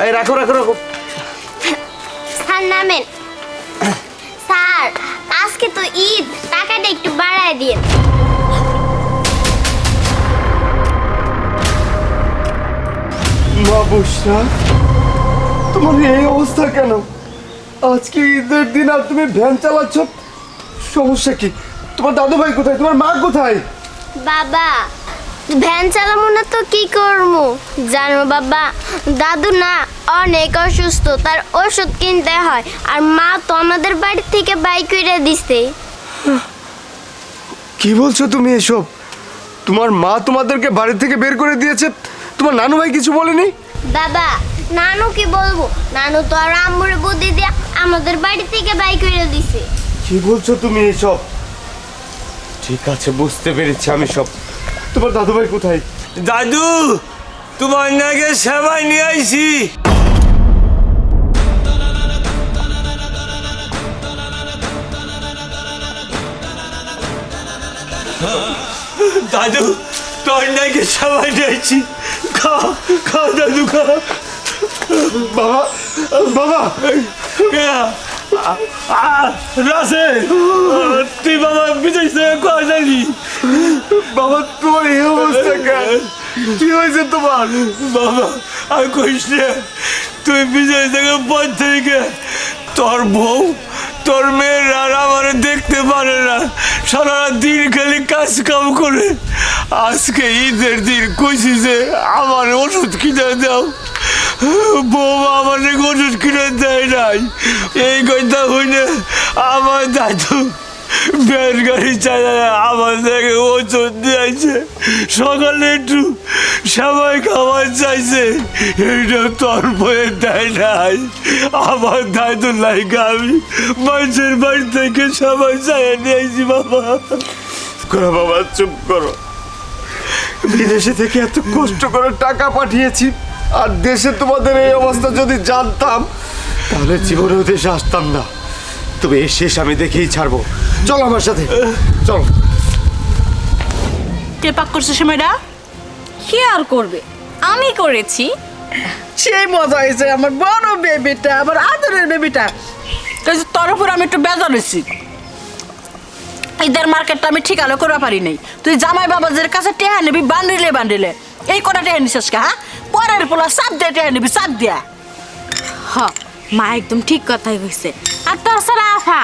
এই রাখো রাখো রাখো। স্যার নামেন। স্যার আজকে তো ঈদ, টাকাটা একটু বাড়ায় দিন। মা বুসরা, তোমার এই অবস্থা কেন? আজকে ঈদের দিন আর তুমি ভ্যান চালাচ্ছ, সমস্যা কি? তোমার দাদু ভাই কোথায়, তোমার মা কোথায়? বাবা ভ্যান চালাবো না তো কি করবো জানো বাবা, দাদু না অনেক অসুস্থ, তার ওষুধ কিনতে হয়, আর মা তো আমাদের বাড়ি থেকে বাইক করে দিছে। কি বলছো তুমি এসব? তোমার মা তোমাদেরকে বাড়ি থেকে বের করে দিয়েছে, তোমার নানু ভাই কিছু বলেনি? বাবা নানু কি বলবো, নানু তো আর আম্মুর বুদ্ধি দিয়ে আমাদের বাড়ি থেকে বাইক করে দিছে। কি বলছো তুমি এসব? ঠিক আছে, বুঝতে পেরেছি আমি সব। তোমার দাদু ভাই কোথায়? দাদু, তোমার নাকি সেবা নিয়ে আইছি। দাদু, তোর নাকি সেবা নিয়ে আইছি। খা খা দাদু, খা। বাবা, বাবা, রাসে তুই বাবা বিজয় থেকে কয়া জানি। বাবা তোমার এই অবস্থা কেন? কি হয়েছে তোমার? বাবা আর কইস না, তুই বিজয় থেকে পর থেকে তোর বউ তোর মেয়েরা আর আমার দেখতে পারে না, সারা দিন খালি কাজ কাম করে। আজকে ঈদের দিন কইছি যে আমার ওষুধ কিনে দাও, বউ আমার ওষুধ কিনে দেয় নাই। এই কথা হইলে আমার দাদু বের গাড়ি চালায় আমার থেকে ওষুধ দিয়েছে। সকালে একটু সবাই খাবার চাইছে, এইটা তোর বয়ে দেয় নাই। আমার দাদু লাইকা আমি মানুষের বাড়ি থেকে সবাই চাইয়ে নিয়েছি। বাবা করো বাবা, চুপ করো। বিদেশে থেকে এত কষ্ট করে টাকা পাঠিয়েছি, আর দেশে তোমাদের এই অবস্থা যদি জানতাম তাহলে জীবনেও দেশে আসতাম না। তবে এর শেষ আমি দেখেই ছাড়বো। চলো আমার সাথে, চলো। কে পাক করছে সময়টা? কে আর করবে, আমি করেছি। সেই মজা হয়েছে আমার বড় বেবিটা, আমার আদরের বেবিটা। কাজে তোর উপর আমি একটু বেজার হয়েছি। ঈদের মার্কেটটা আমি ঠিক আলো করা পারি নাই। তুই জামাই বাবাজের কাছে টেহা নিবি বান্ডিলে বান্ডিলে, এই কটা টেহা নিছিস কা? হ্যাঁ, পরের পোলা চাপ দিয়ে টেহা নিবি, চাপ দিয়া। হ, মা একদম ঠিক কথাই কইছে। আর তাছাড়া আফা,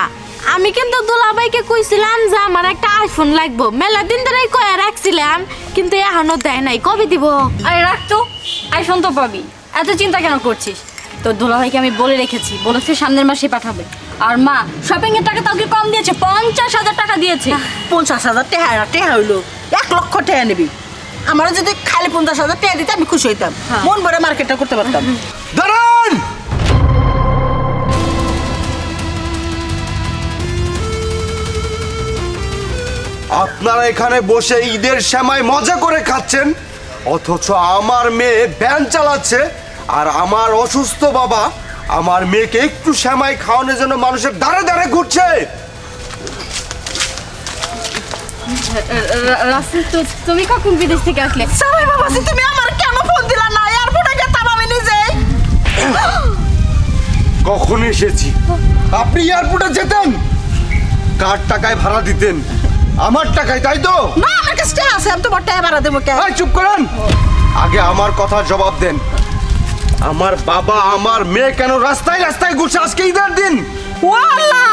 আমি কিন্তু দুলাভাইকে কইছিলাম যে আমার একটা আইফোন লাগবো, মেলা দিন ধরেই কয়ে রাখছিলাম, কিন্তু এখনো দেয় নাই। কবে দিব? আরে রাখ তো, আইফোন তো পাবি, এত চিন্তা কেন করছিস? তোর দুলাভাইকে আমি বলে রেখেছি, বলেছে সামনের মাসে পাঠাবে। আর মা শপিং এর টাকা তোকে কম দিয়েছে, 50,000 টাকা দিয়েছে। 50,000 টেহা টেহা হইলো, 1 লক্ষ টেহা নিবি। আমার যদি খালি 50,000 টেহা দিতে আমি খুশি হইতাম, মন ভরে মার্কেটটা করতে পারতাম। দাঁড়ান! আপনারা এখানে বসে ঈদের সময় মজা করে খাচ্ছেন, অথচ আমার মেয়ে ভ্যান চালাচ্ছে, আর আমার অসুস্থ বাবা আমার মেয়েকে একটু সেমাই খাওয়ানোর জন্য মানুষের দাঁড়ে দাঁড়ে ঘুরছে। রাসেল, তুমি কখন বিদেশ থেকে আসলে? সবাই বাবাজি, তুমি আমার কেন ফোন দিলা না? এয়ারপোর্টে গেতাম আমি নিজে। কখন এসেছি? আপনি এয়ারপোর্টে যেতেন, কার টাকায় ভাড়া দিতেন? আমার টাকায়, তাই তো? না, আমার কাছে টেহা আছে, আমি তোমার টেহা ভাড়া দেবো কে? এই চুপ করেন, আগে আমার কথার জবাব দেন। আমার বাবা আমার মেয়ে কেন রাস্তায় রাস্তায় ঘুরছে আজকে ঈদের দিন? ও আল্লাহ,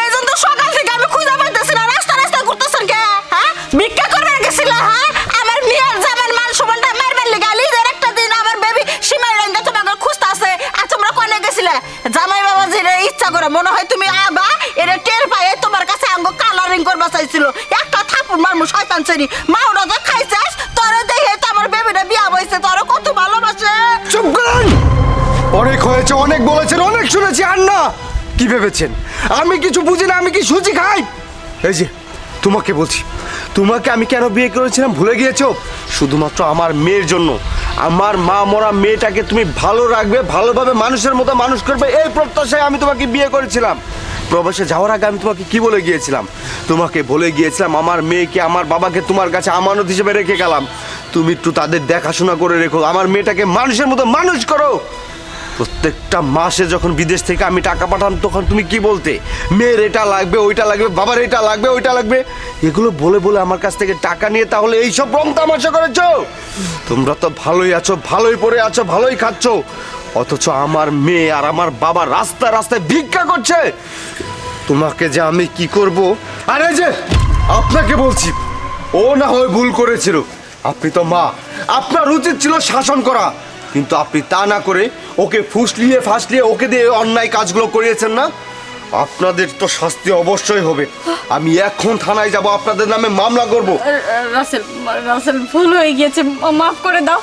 এই জন্য তো সকাল থেকে আমি খুঁজে পাইতেছি না, রাস্তা রাস্তা ঘুরতেছেন কে? হ্যাঁ, ভিক্ষা করে গেছিল? হ্যাঁ, আমার মেয়ের জামার মান সমানটা মারবার লেগে ঈদের একটা দিন আমার বেবি সীমাই রাইন্দা তোমাকে খুঁজতেছে, আর তোমরা কোনে গেছিলে? জামাই বাবাজির ইচ্ছা করে মনে হয় তুমি আবা এর টের পায়ে তোমার কাছে আঙ্গ কালারিং করবা চাইছিল। একটা থাপুর মারমু শয়তান ছেড়ি, মা ওরা তো খাইছিস, তোরে দেখে তো আমার বেবিটা বিয়া বইছে, তোরে কত ভালোবাসে। চুপ করেন, অনেক হয়েছে, অনেক বলেছেন, অনেক শুনেছি, আর না। কি ভেবেছেন আমি কিছু বুঝি না? আমি কি সুজি খাই? এই যে তোমাকে বলছি, তোমাকে আমি কেন বিয়ে করেছিলাম ভুলে গিয়েছো? শুধুমাত্র আমার মেয়ের জন্য। আমার মা মরা মেয়েটাকে তুমি ভালো রাখবে, ভালোভাবে মানুষের মতো মানুষ করবে, এই প্রত্যাশায় আমি তোমাকে বিয়ে করেছিলাম। প্রবাসে যাওয়ার আগে আমি তোমাকে কি বলে গিয়েছিলাম? তোমাকে বলে গিয়েছিলাম আমার মেয়েকে আমার বাবাকে তোমার কাছে আমানত হিসেবে রেখে গেলাম, তুমি একটু তাদের দেখাশোনা করে রেখো, আমার মেয়েটাকে মানুষের মতো মানুষ করো। প্রত্যেকটা মাসে যখন বিদেশ থেকে আমি টাকা পাঠান তখন তুমি কি বলতে, মেয়ের এটা লাগবে, ওইটা লাগবে, বাবার এটা লাগবে, ওইটা লাগবে, এগুলো বলে বলে আমার কাছ থেকে টাকা নিয়ে তাহলে এইসব রং তামাশা করেছো? তোমরা তো ভালোই আছো, ভালোই পড়ে আছো, ভালোই খাচ্ছ, অথচ আমার মেয়ে আর আমার বাবা রাস্তায় রাস্তায় ভিক্ষা করছে। তোমাকে যে আমি কি করব। আরে যে আপনাকে বলছি, ও না হয় ভুল করেছিল, আপনি তো মা, আপনার উচিত ছিল শাসন করা, কিন্তু আপনি তা না করে ওকে ফুসলিয়ে ফাসলিয়ে ওকে দিয়ে অন্যায় কাজগুলো করিয়েছেন না। আপনাদের তো শাস্তি অবশ্যই হবে। আমি এখন থানায় যাব, আপনাদের নামে মামলা করব। রাসেল রাসেল ভুল হয়ে গিয়েছে, মাফ করে দাও।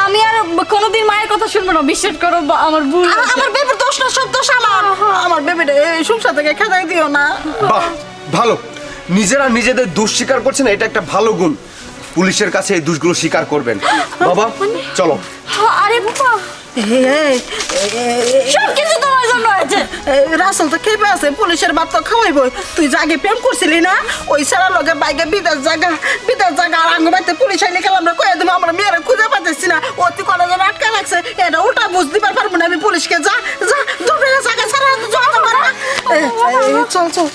আমি আর কোনোদিন মায়ের কথা শুনবো না, বিশ্বাস করো, আমার ভুল হয়েছে। আমার বেবির দোষ না, সব দোষ আমার। আমার বেবির এই সংসার থেকে খেদাই দিও না। বাহ, ভালো, নিজেরা নিজেদের দোষ স্বীকার করছেন, এটা একটা ভালো গুণ। পুলিশের কাছে এই দোষগুলো স্বীকার করবেন। বাবা চলো। আরে বাবা, সব কিছু তোমার জন্য হয়েছে। রাসেল তো খেপে আছে, পুলিশের বাদ তো খাওয়াইবই। তুই যে আগে প্রেম করছিলি না, ওই সারা লগে বাইকে বিদেশ জায়গা আর আঙ্গ বাইতে পুলিশ আইলে গেলাম, আমরা কয়ে দেবো আমরা মেয়েরা খুঁজে পাচ্ছি না, অতি কটা যেন আটকা লাগছে, এটা উল্টা বুঝ দিবার পারবো না আমি পুলিশকে। যা যা দুপুরে জায়গা ছাড়া চল চল।